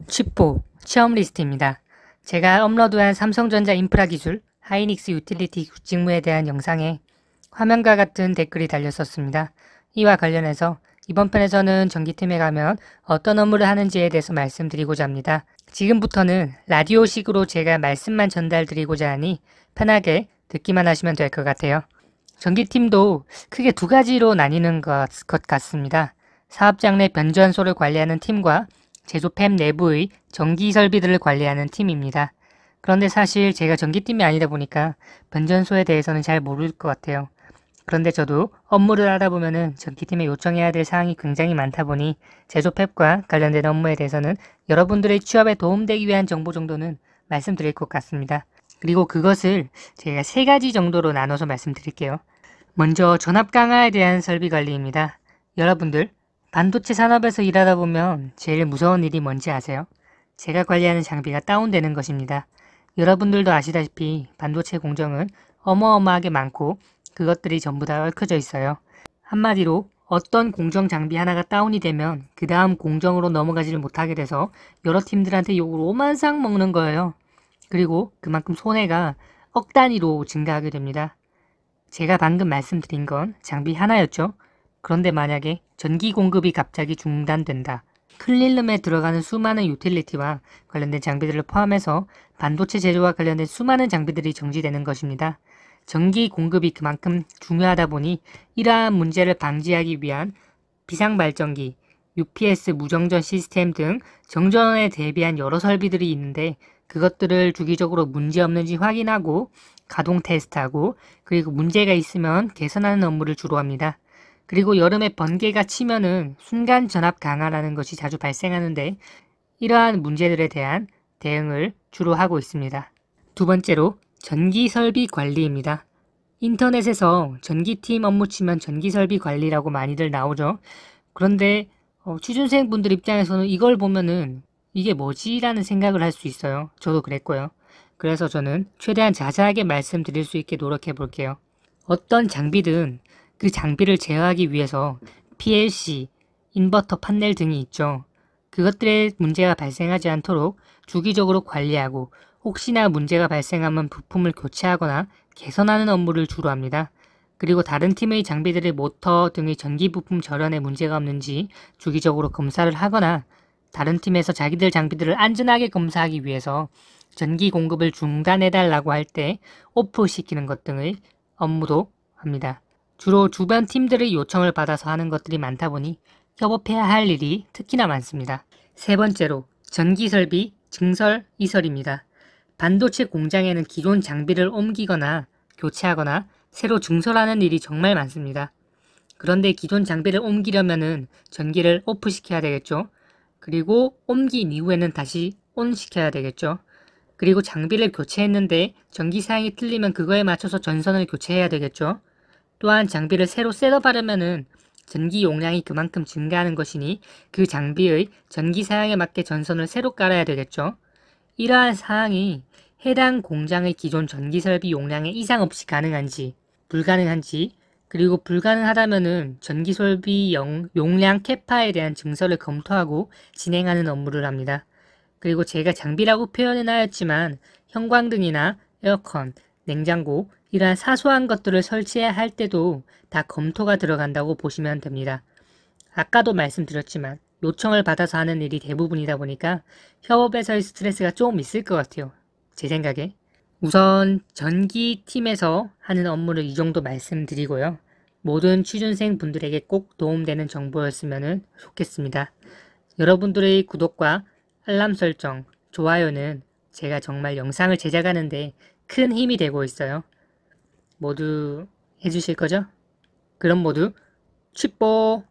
취뽀 시험 리스트입니다. 제가 업로드한 삼성전자 인프라 기술 하이닉스 유틸리티 직무에 대한 영상에 화면과 같은 댓글이 달렸었습니다. 이와 관련해서 이번 편에서는 전기팀에 가면 어떤 업무를 하는지에 대해서 말씀드리고자 합니다. 지금부터는 라디오식으로 제가 말씀만 전달드리고자 하니 편하게 듣기만 하시면 될 것 같아요. 전기팀도 크게 두 가지로 나뉘는 것 같습니다. 사업장 내 변전소를 관리하는 팀과 제조팹 내부의 전기 설비들을 관리하는 팀입니다. 그런데 사실 제가 전기팀이 아니다 보니까 변전소에 대해서는 잘 모를 것 같아요. 그런데 저도 업무를 하다 보면은 전기팀에 요청해야 될 사항이 굉장히 많다 보니 제조팹과 관련된 업무에 대해서는 여러분들의 취업에 도움되기 위한 정보 정도는 말씀드릴 것 같습니다. 그리고 그것을 제가 세 가지 정도로 나눠서 말씀드릴게요. 먼저 전압 강화에 대한 설비 관리입니다. 여러분들 반도체 산업에서 일하다 보면 제일 무서운 일이 뭔지 아세요? 제가 관리하는 장비가 다운되는 것입니다. 여러분들도 아시다시피 반도체 공정은 어마어마하게 많고 그것들이 전부 다 얽혀져 있어요. 한마디로 어떤 공정 장비 하나가 다운이 되면 그 다음 공정으로 넘어가지를 못하게 돼서 여러 팀들한테 욕을 오만상 먹는 거예요. 그리고 그만큼 손해가 억 단위로 증가하게 됩니다. 제가 방금 말씀드린 건 장비 하나였죠. 그런데 만약에 전기 공급이 갑자기 중단된다. 클린룸에 들어가는 수많은 유틸리티와 관련된 장비들을 포함해서 반도체 제조와 관련된 수많은 장비들이 정지되는 것입니다. 전기 공급이 그만큼 중요하다 보니 이러한 문제를 방지하기 위한 비상발전기, UPS 무정전 시스템 등 정전에 대비한 여러 설비들이 있는데 그것들을 주기적으로 문제 없는지 확인하고 가동 테스트하고 그리고 문제가 있으면 개선하는 업무를 주로 합니다. 그리고 여름에 번개가 치면은 순간 전압 강화라는 것이 자주 발생하는데 이러한 문제들에 대한 대응을 주로 하고 있습니다. 두 번째로 전기 설비 관리입니다. 인터넷에서 전기팀 업무 치면 전기 설비 관리라고 많이들 나오죠. 그런데 취준생 분들 입장에서는 이걸 보면은 이게 뭐지? 라는 생각을 할 수 있어요. 저도 그랬고요. 그래서 저는 최대한 자세하게 말씀드릴 수 있게 노력해 볼게요. 어떤 장비든 그 장비를 제어하기 위해서 PLC, 인버터 판넬 등이 있죠. 그것들의 문제가 발생하지 않도록 주기적으로 관리하고 혹시나 문제가 발생하면 부품을 교체하거나 개선하는 업무를 주로 합니다. 그리고 다른 팀의 장비들의 모터 등의 전기 부품 절연에 문제가 없는지 주기적으로 검사를 하거나 다른 팀에서 자기들 장비들을 안전하게 검사하기 위해서 전기 공급을 중단해달라고 할 때 오프시키는 것 등의 업무도 합니다. 주로 주변 팀들의 요청을 받아서 하는 것들이 많다 보니 협업해야 할 일이 특히나 많습니다. 세 번째로 전기설비 증설 이설입니다. 반도체 공장에는 기존 장비를 옮기거나 교체하거나 새로 증설하는 일이 정말 많습니다. 그런데 기존 장비를 옮기려면은 전기를 오프시켜야 되겠죠. 그리고 옮긴 이후에는 다시 온시켜야 되겠죠. 그리고 장비를 교체했는데 전기 사양이 틀리면 그거에 맞춰서 전선을 교체해야 되겠죠. 또한 장비를 새로 셋업하려면은 전기 용량이 그만큼 증가하는 것이니 그 장비의 전기 사양에 맞게 전선을 새로 깔아야 되겠죠. 이러한 사항이 해당 공장의 기존 전기 설비 용량에 이상 없이 가능한지 불가능한지 그리고 불가능하다면은 전기 설비 용량 캐파에 대한 증설을 검토하고 진행하는 업무를 합니다. 그리고 제가 장비라고 표현해놨지만 형광등이나 에어컨, 냉장고 이러한 사소한 것들을 설치해야 할 때도 다 검토가 들어간다고 보시면 됩니다. 아까도 말씀드렸지만 요청을 받아서 하는 일이 대부분이다 보니까 협업에서의 스트레스가 좀 있을 것 같아요. 제 생각에. 우선 전기팀에서 하는 업무를 이 정도 말씀드리고요. 모든 취준생 분들에게 꼭 도움되는 정보였으면 좋겠습니다. 여러분들의 구독과 알람 설정, 좋아요는 제가 정말 영상을 제작하는데 큰 힘이 되고 있어요. 모두 해주실 거죠? 그럼 모두 취뽀!